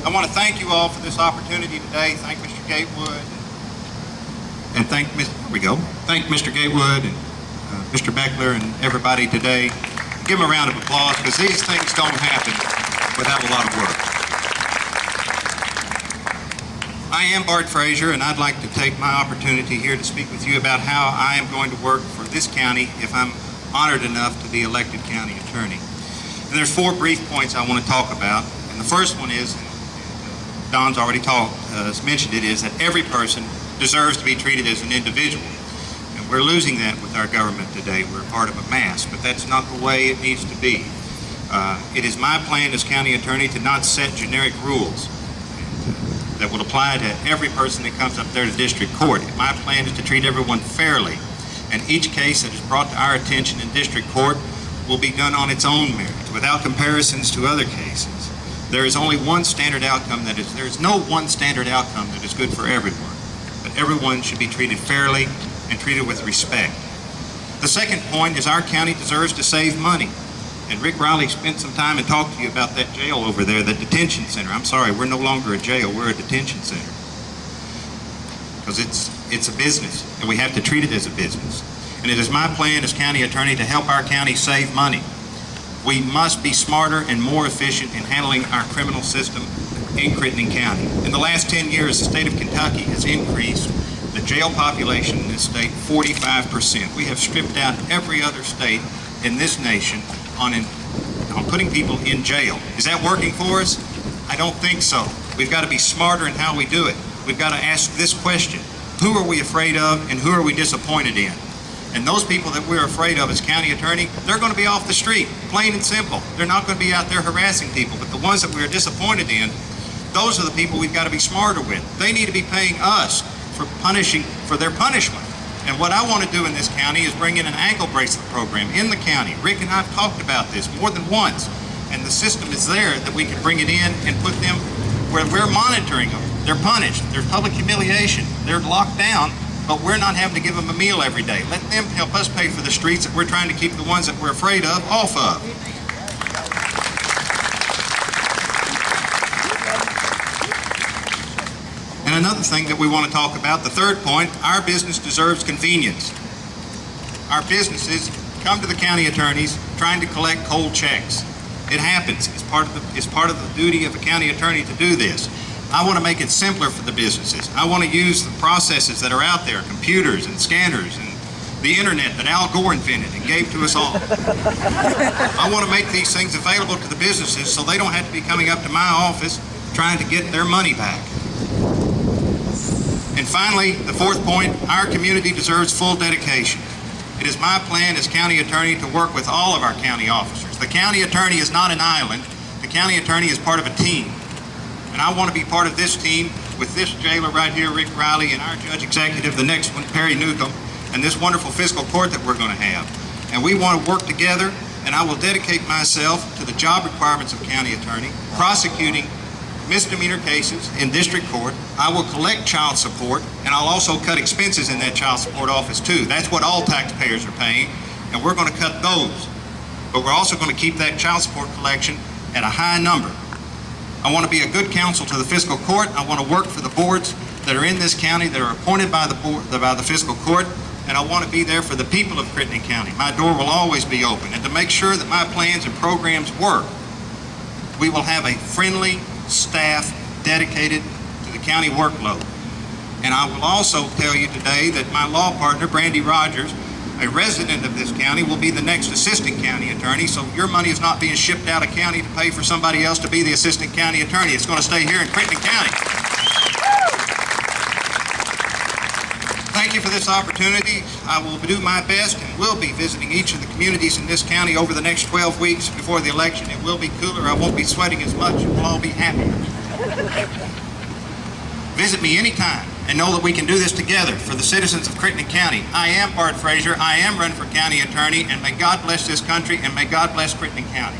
I want to thank you all for this opportunity today. Thank Mr. Gatewood and thank Mr. Gatewood and Mr. Beckler and everybody today. Give them a round of applause, because these things don't happen without a lot of work. I am Bart Frazier, and I'd like to take my opportunity here to speak with you about how I am going to work for this county if I'm honored enough to be elected county attorney. And there's 4 brief points I want to talk about. And the first one is, Don's already mentioned it, is that every person deserves to be treated as an individual. And we're losing that with our government today. We're part of a mass, but that's not the way it needs to be. It is my plan as county attorney to not set generic rules that will apply to every person that comes up there to district court. My plan is to treat everyone fairly, and each case that is brought to our attention in district court will be done on its own merits, without comparisons to other cases. There is only one standard outcome there is no one standard outcome that is good for everyone, but everyone should be treated fairly and treated with respect. The second point is our county deserves to save money. And Rick Riley spent some time and talked to you about that jail over there, the detention center. I'm sorry, we're no longer a jail, we're a detention center. Because it's a business, and we have to treat it as a business. And it is my plan as county attorney to help our county save money. We must be smarter and more efficient in handling our criminal system in Crittenden County. In the last 10 years, the state of Kentucky has increased the jail population in this state 45%. We have stripped out every other state in this nation on putting people in jail. Is that working for us? I don't think so. We've got to be smarter in how we do it. We've got to ask this question: who are we afraid of and who are we disappointed in? And those people that we're afraid of as county attorney, they're going to be off the street, plain and simple. They're not going to be out there harassing people. But the ones that we're disappointed in, those are the people we've got to be smarter with. They need to be paying us for their punishment. And what I want to do in this county is bring in an ankle bracelet program in the county. Rick and I have talked about this more than once. And the system is there that we can bring it in and put them where we're monitoring them. They're punished. There's public humiliation. They're locked down, but we're not having to give them a meal every day. Let them help us pay for the streets that we're trying to keep the ones that we're afraid of off of. And another thing that we want to talk about, the third point, our business deserves convenience. Our businesses come to the county attorneys trying to collect cold checks. It happens. It's part of the duty of a county attorney to do this. I want to make it simpler for the businesses. I want to use the processes that are out there, computers and scanners and the internet that Al Gore invented and gave to us all. I want to make these things available to the businesses so they don't have to be coming up to my office trying to get their money back. And finally, the fourth point, our community deserves full dedication. It is my plan as county attorney to work with all of our county officers. The county attorney is not an island. The county attorney is part of a team. And I want to be part of this team with this jailer right here, Rick Riley, and our judge executive, the next one, Perry Newcomb, and this wonderful fiscal court that we're going to have. And we want to work together, and I will dedicate myself to the job requirements of county attorney, prosecuting misdemeanor cases in district court. I will collect child support, and I'll also cut expenses in that child support office too. That's what all taxpayers are paying, and we're going to cut those. But we're also going to keep that child support collection at a high number. I want to be a good counsel to the fiscal court. I want to work for the boards that are in this county that are appointed by the fiscal court, and I want to be there for the people of Crittenden County. My door will always be open, and to make sure that my plans and programs work, we will have a friendly staff dedicated to the county workload. And I will also tell you today that my law partner, Brandy Rogers, a resident of this county, will be the next assistant county attorney, so your money is not being shipped out of county to pay for somebody else to be the assistant county attorney. It's going to stay here in Crittenden County. Thank you for this opportunity. I will do my best and will be visiting each of the communities in this county over the next 12 weeks before the election. It will be cooler. I won't be sweating as much, and we'll all be happier. Visit me anytime and know that we can do this together for the citizens of Crittenden County. I am Bart Frazier. I am running for county attorney, and may God bless this country and may God bless Crittenden County.